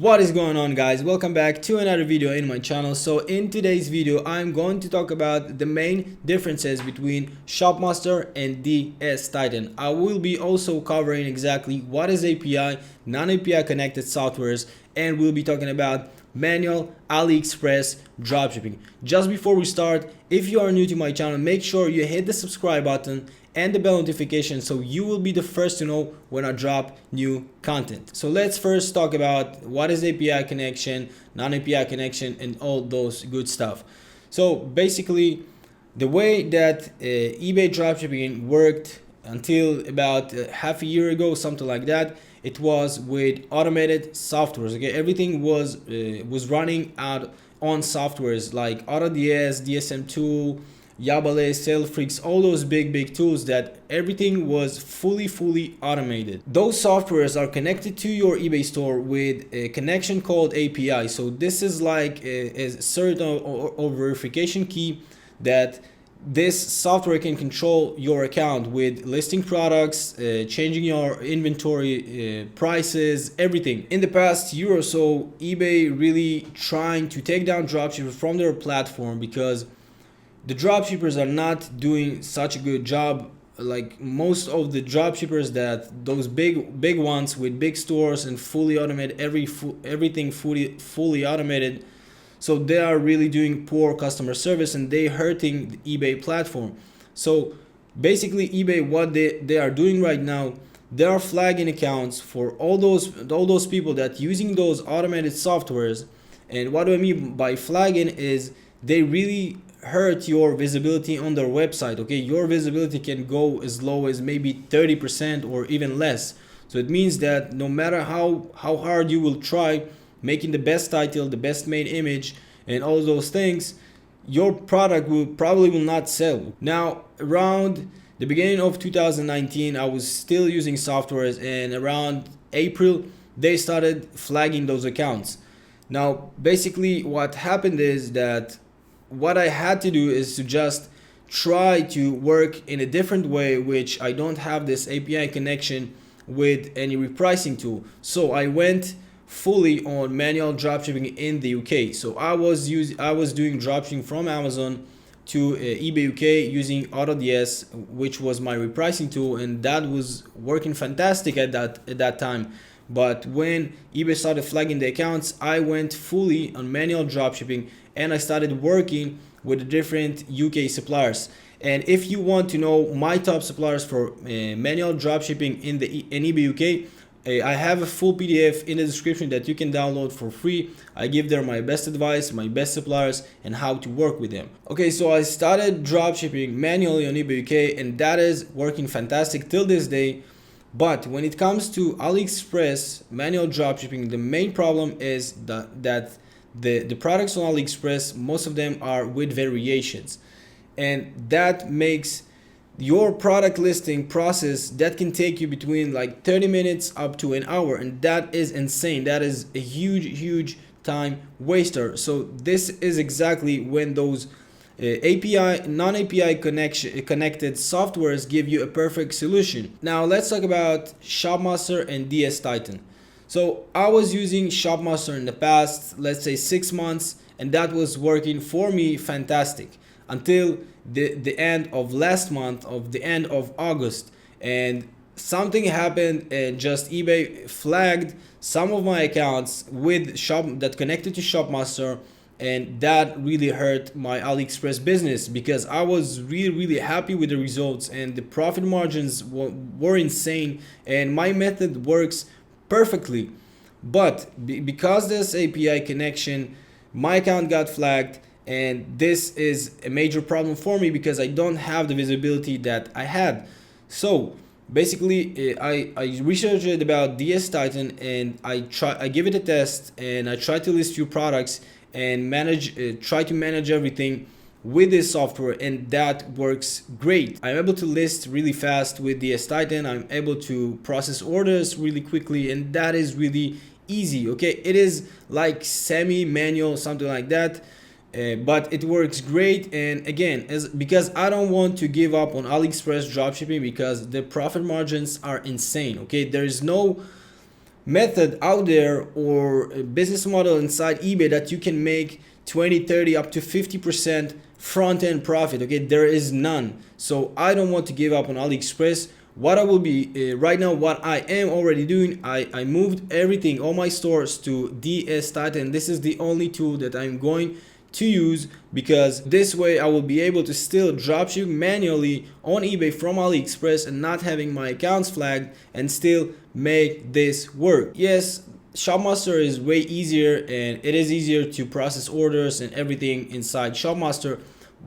What is going on, guys? Welcome back to another video in my channel. So in today's video I'm going to talk about the main differences between ShopMaster and DSTitan. I will be also covering exactly what is API, non-API connected softwares, and we'll be talking about manual Aliexpress dropshipping. Just before we start, if you are new to my channel, make sure you hit the subscribe button and the bell notification so you will be the first to know when I drop new content. So let's first talk about what is API connection, non-API connection, and all those good stuff. So basically, the way that eBay dropshipping worked until about half a year ago, something like that, it was with automated softwares. Okay, everything was running out on softwares like AutoDS, DSM2, Yabale, SalesFreaks, all those big tools that everything was fully automated. Those softwares are connected to your eBay store with a connection called API. So this is like a certain or verification key that this software can control your account with listing products, changing your inventory, prices, everything. In the past year or so, eBay really trying to take down dropshippers from their platform because the dropshippers are not doing such a good job. Like most of the dropshippers, that those big ones with big stores and fully automated, everything fully automated, so they are really doing poor customer service and they hurting the eBay platform. So basically eBay, what they are doing right now, they are flagging accounts for all those people that using those automated softwares. And what do I mean by flagging is they really hurt your visibility on their website. Okay, your visibility can go as low as maybe 30% or even less. So it means that no matter how hard you will try making the best title, the best main image, and all those things, your product will not sell. Now, around the beginning of 2019, I was still using softwares, and around April they started flagging those accounts. Now basically what happened is that what I had to do is to just try to work in a different way, which I don't have this API connection with any repricing tool. So I went fully on manual dropshipping in the UK. So I was doing dropshipping from Amazon to eBay UK using AutoDS, which was my repricing tool, and that was working fantastic at that time. But when eBay started flagging the accounts, I went fully on manual dropshipping and I started working with the different UK suppliers. And if you want to know my top suppliers for manual dropshipping in eBay UK, I have a full PDF in the description that you can download for free. I give there my best advice, my best suppliers, and how to work with them. Okay, so I started dropshipping manually on eBay UK, and that is working fantastic till this day. But when it comes to Aliexpress manual dropshipping, the main problem is that the products on Aliexpress, most of them are with variations, and that makes your product listing process that can take you between like 30 minutes up to an hour, and that is insane. That is a huge time waster. So this is exactly when those API, non-API connected softwares give you a perfect solution. Now let's talk about ShopMaster and DSTitan. So I was using ShopMaster in the past, let's say 6 months, and that was working for me fantastic until the end of last month, of the end of August, and something happened and just eBay flagged some of my accounts with that connected to ShopMaster, and that really hurt my Aliexpress business because I was really happy with the results and the profit margins were insane and my method works perfectly. But because this API connection, my account got flagged, and this is a major problem for me because I don't have the visibility that I had. So basically I researched about DSTitan and I give it a test, and I try to list few products and try to manage everything with this software, and that works great. I'm able to list really fast with DSTitan. I'm able to process orders really quickly, and that is really easy. Okay, it is like semi-manual, something like that, but it works great. And again, because I don't want to give up on Aliexpress dropshipping because the profit margins are insane. Okay, there is no method out there or a business model inside eBay that you can make 20, 30, up to 50% front-end profit. Okay, there is none. So I don't want to give up on AliExpress. What I will be right now, what I am already doing, I moved everything, all my stores to DSTitan. This is the only tool that I'm going to use, because this way I will be able to still dropship manually on eBay from AliExpress and not having my accounts flagged, and still make this work. Yes, ShopMaster is way easier, and it is easier to process orders and everything inside ShopMaster,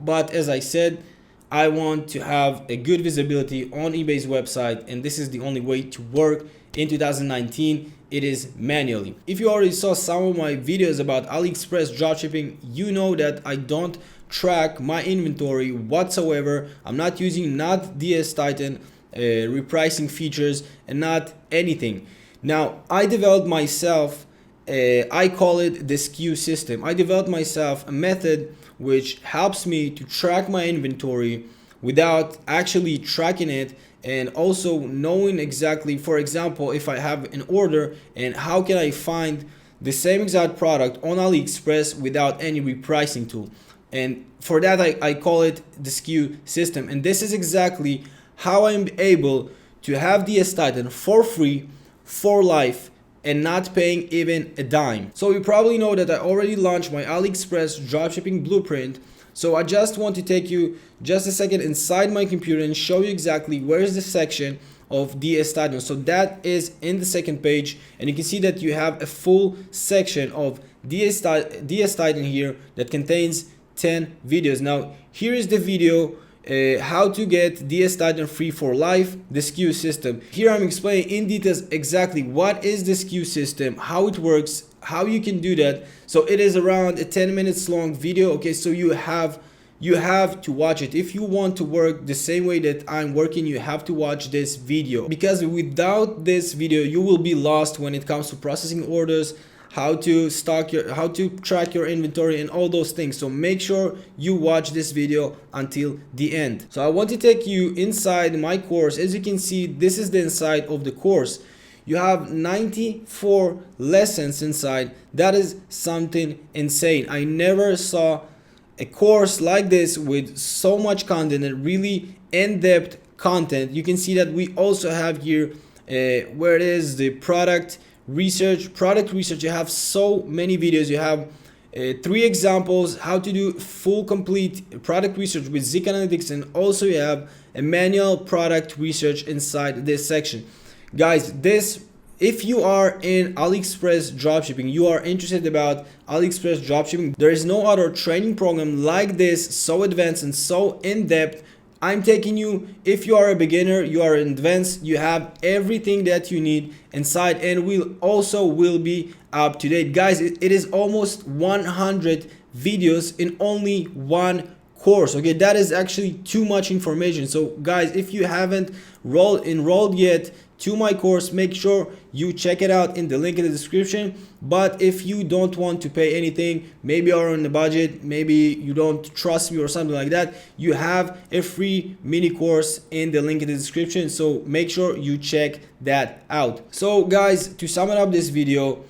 but as I said, I want to have a good visibility on eBay's website, and this is the only way to work in 2019. It is manually. If you already saw some of my videos about AliExpress dropshipping, you know that I don't track my inventory whatsoever. I'm not using not DSTitan repricing features and not anything. Now I developed myself, I call it the SKU system. I developed myself a method which helps me to track my inventory without actually tracking it, and also knowing exactly, for example, if I have an order, and how can I find the same exact product on AliExpress without any repricing tool. And for that I call it the SKU system, and this is exactly how I'm able to have DSTitan for free for life and not paying even a dime. So you probably know that I already launched my AliExpress dropshipping blueprint. So I just want to take you just a second inside my computer and show you exactly where is the section of DSTitan. So that is in the second page, and you can see that you have a full section of DSTitan here that contains 10 videos. Now here is the video, how to get DSTitan free for life, the SKU system. Here I'm explaining in details exactly what is the SKU system, how it works, how you can do that. So it is around a 10 minutes long video. Okay, so you have to watch it. If you want to work the same way that I'm working, you have to watch this video, because without this video you will be lost when it comes to processing orders, how to track your inventory and all those things. So make sure you watch this video until the end. So I want to take you inside my course. As you can see, this is the inside of the course. You have 94 lessons inside. That is something insane. I never saw a course like this with so much content and really in-depth content. You can see that we also have here where it is the product research. You have so many videos. You have 3 examples how to do full complete product research with Zik Analytics, and also you have a manual product research inside this section. Guys, this, if you are in AliExpress dropshipping, you are interested about AliExpress dropshipping, there is no other training program like this, so advanced and so in-depth. I'm taking you, if you are a beginner, you are advanced, you have everything that you need inside, and will be up to date. Guys, it is almost 100 videos in only one course. Okay, that is actually too much information. So guys, if you haven't enrolled yet to my course, make sure you check it out in the link in the description. But if you don't want to pay anything, maybe you're on the budget, maybe you don't trust me or something like that, you have a free mini course in the link in the description, so make sure you check that out. So guys, to sum it up this video,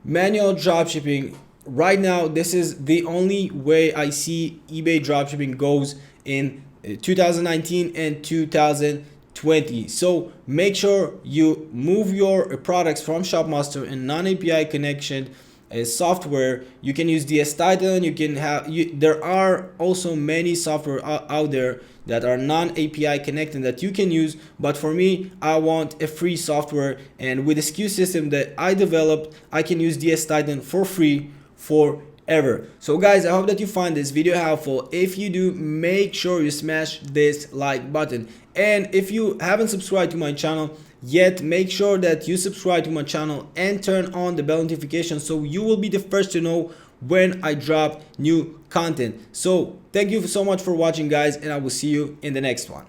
manual dropshipping, right now this is the only way I see eBay dropshipping goes in 2019 and 2020. So make sure you move your products from ShopMaster and non-API connection software. You can use DSTitan. You can have there are also many software out there that are non-API connected that you can use, but for me, I want a free software, and with the SKU system that I developed, I can use DSTitan for free forever. So guys, I hope that you find this video helpful. If you do, make sure you smash this like button, and if you haven't subscribed to my channel yet, make sure that you subscribe to my channel and turn on the bell notification so you will be the first to know when I drop new content. So thank you so much for watching, guys, and I will see you in the next one.